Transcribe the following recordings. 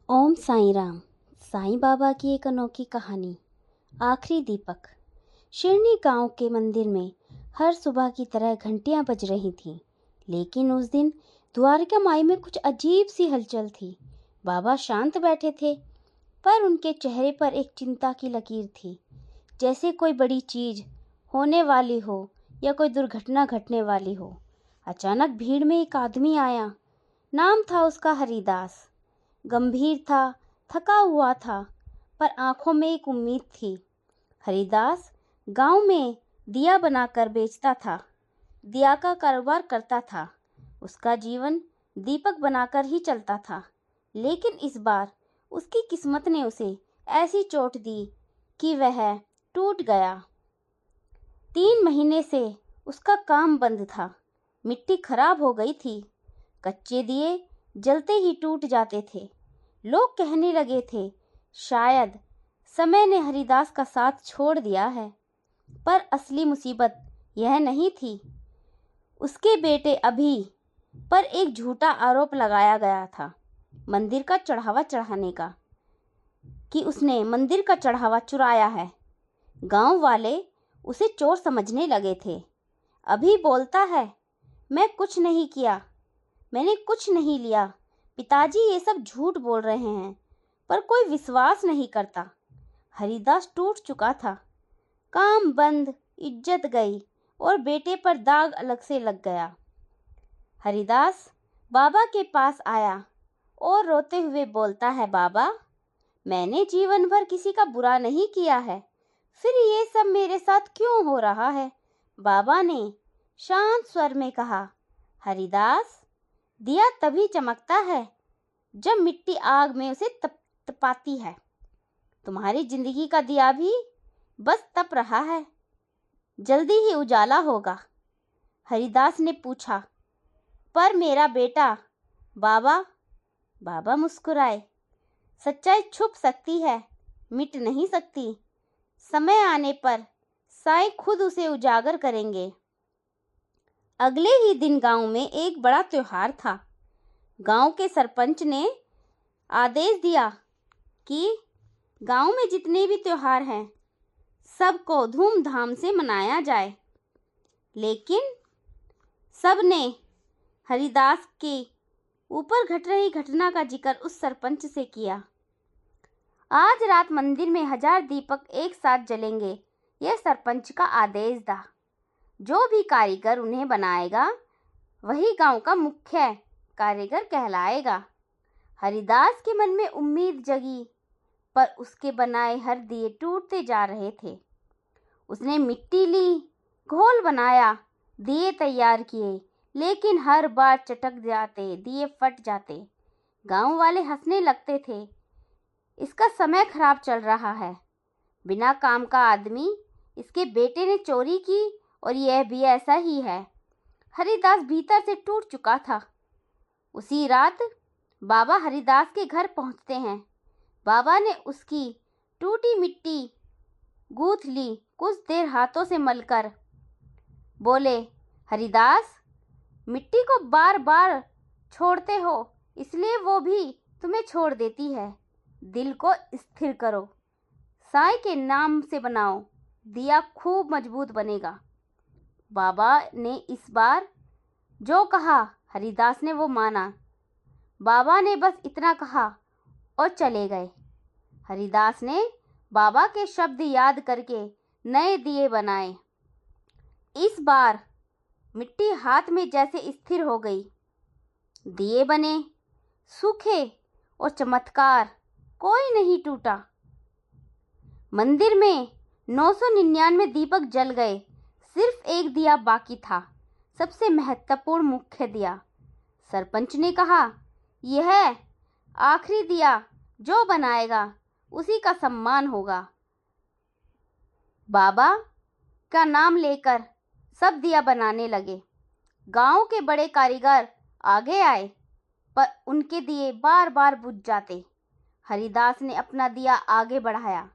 ओम साईं राम। साईं बाबा की एक अनोखी कहानी। आखिरी दीपक। शिरनी गांव के मंदिर में हर सुबह की तरह घंटियां बज रही थीं, लेकिन उस दिन द्वारका माई में कुछ अजीब सी हलचल थी। बाबा शांत बैठे थे, पर उनके चेहरे पर एक चिंता की लकीर थी, जैसे कोई बड़ी चीज होने वाली हो या कोई दुर्घटना घटने वाली हो। अचानक भीड़ में एक आदमी आया। नाम था उसका हरिदास। गंभीर था, थका हुआ था, पर आंखों में एक उम्मीद थी। हरिदास गांव में दिया बनाकर बेचता था, दिया का कारोबार करता था। उसका जीवन दीपक बनाकर ही चलता था, लेकिन इस बार उसकी किस्मत ने उसे ऐसी चोट दी कि वह टूट गया। 3 महीने से उसका काम बंद था। मिट्टी खराब हो गई थी, कच्चे दिए जलते ही टूट जाते थे। लोग कहने लगे थे, शायद समय ने हरिदास का साथ छोड़ दिया है। पर असली मुसीबत यह नहीं थी। उसके बेटे अभी पर एक झूठा आरोप लगाया गया था, मंदिर का चढ़ावा चढ़ाने का, कि उसने मंदिर का चढ़ावा चुराया है। गांव वाले उसे चोर समझने लगे थे। अभी बोलता है, मैं कुछ नहीं किया, मैंने कुछ नहीं लिया, पिताजी ये सब झूठ बोल रहे हैं। पर कोई विश्वास नहीं करता। हरिदास टूट चुका था, काम बंद, इज्जत गई और बेटे पर दाग अलग से लग गया। हरिदास बाबा के पास आया और रोते हुए बोलता है, बाबा, मैंने जीवन भर किसी का बुरा नहीं किया है, फिर ये सब मेरे साथ क्यों हो रहा है? बाबा ने शांत स्वर में कहा, हरिदास, दिया तभी चमकता है जब मिट्टी आग में उसे तपाती है। तुम्हारी जिंदगी का दिया भी बस तप रहा है, जल्दी ही उजाला होगा। हरिदास ने पूछा, पर मेरा बेटा? बाबा मुस्कुराए, सच्चाई छुप सकती है, मिट नहीं सकती। समय आने पर साईं खुद उसे उजागर करेंगे। अगले ही दिन गांव में एक बड़ा त्योहार था। गांव के सरपंच ने आदेश दिया कि गांव में जितने भी त्योहार हैं, सबको धूमधाम से मनाया जाए। लेकिन सब ने हरिदास के ऊपर घट रही घटना का जिक्र उस सरपंच से किया। आज रात मंदिर में 1000 दीपक एक साथ जलेंगे, यह सरपंच का आदेश था। जो भी कारीगर उन्हें बनाएगा, वही गांव का मुख्य कारीगर कहलाएगा। हरिदास के मन में उम्मीद जगी, पर उसके बनाए हर दिए टूटते जा रहे थे। उसने मिट्टी ली, घोल बनाया, दिए तैयार किए, लेकिन हर बार चटक जाते, दिए फट जाते। गांव वाले हंसने लगते थे, इसका समय खराब चल रहा है, बिना काम का आदमी, इसके बेटे ने चोरी की और यह भी ऐसा ही है। हरिदास भीतर से टूट चुका था। उसी रात बाबा हरिदास के घर पहुंचते हैं। बाबा ने उसकी टूटी मिट्टी गूंथ ली, कुछ देर हाथों से मलकर बोले, हरिदास, मिट्टी को बार बार छोड़ते हो, इसलिए वो भी तुम्हें छोड़ देती है। दिल को स्थिर करो, साईं के नाम से बनाओ, दिया खूब मजबूत बनेगा। बाबा ने इस बार जो कहा, हरिदास ने वो माना। बाबा ने बस इतना कहा और चले गए। हरिदास ने बाबा के शब्द याद करके नए दिए बनाए। इस बार मिट्टी हाथ में जैसे स्थिर हो गई। दिए बने, सूखे और चमत्कार, कोई नहीं टूटा। मंदिर में 999 दीपक जल गए, सिर्फ एक दिया बाकी था, सबसे महत्वपूर्ण मुख्य दिया। सरपंच ने कहा, यह आखिरी दिया जो बनाएगा उसी का सम्मान होगा। बाबा का नाम लेकर सब दिया बनाने लगे। गांव के बड़े कारीगर आगे आए, पर उनके दिए बार बार बुझ जाते। हरिदास ने अपना दिया आगे बढ़ाया।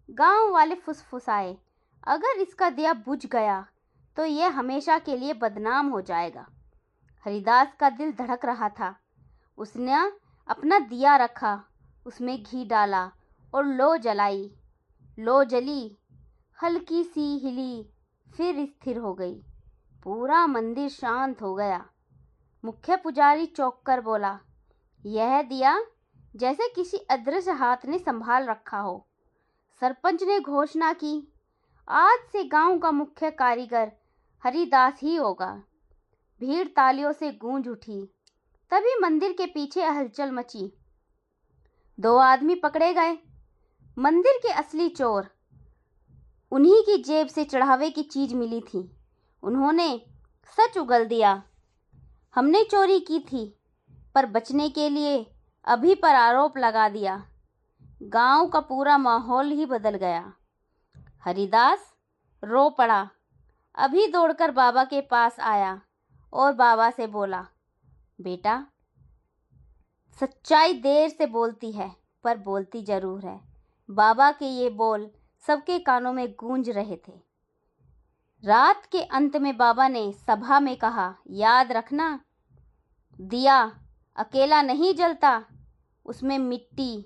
गांव वाले फुसफुसाए, अगर इसका दिया बुझ गया तो यह हमेशा के लिए बदनाम हो जाएगा। हरिदास का दिल धड़क रहा था। उसने अपना दिया रखा उसमें घी डाला और लो जलाई। लो जली, हल्की सी हिली, फिर स्थिर हो गई। पूरा मंदिर शांत हो गया। मुख्य पुजारी चौंक कर बोला, यह दिया जैसे किसी अदृश्य हाथ ने संभाल रखा हो। सरपंच ने घोषणा की, आज से गांव का मुख्य कारीगर हरिदास ही होगा। भीड़ तालियों से गूंज उठी। तभी मंदिर के पीछे हलचल मची। 2 आदमी पकड़े गए। मंदिर के असली चोर। उन्हीं की जेब से चढ़ावे की चीज मिली थी। उन्होंने सच उगल दिया। हमने चोरी की थी, पर बचने के लिए अभी पर आरोप लगा दिया। गांव का पूरा माहौल ही बदल गया। हरिदास रो पड़ा। अभी दौड़कर बाबा के पास आया और बाबा से बोला, बेटा, सच्चाई देर से बोलती है पर बोलती जरूर है। बाबा के ये बोल सबके कानों में गूंज रहे थे। रात के अंत में बाबा ने सभा में कहा, याद रखना, दिया अकेला नहीं जलता, उसमें मिट्टी,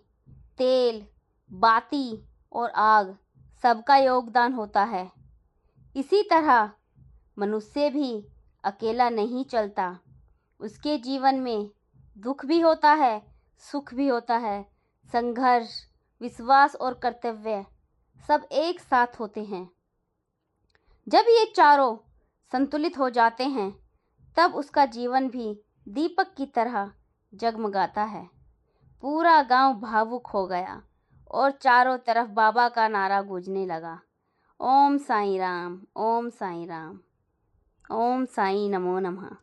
तेल, बाती और आग सबका योगदान होता है। इसी तरह मनुष्य भी अकेला नहीं चलता। उसके जीवन में दुख भी होता है, सुख भी होता है, संघर्ष, विश्वास और कर्तव्य सब एक साथ होते हैं। जब ये चारों संतुलित हो जाते हैं, तब उसका जीवन भी दीपक की तरह जगमगाता है। पूरा गांव भावुक हो गया और चारों तरफ बाबा का नारा गूंजने लगा, ओम साईं राम, ओम साईं राम, ओम साईं नमो नमः।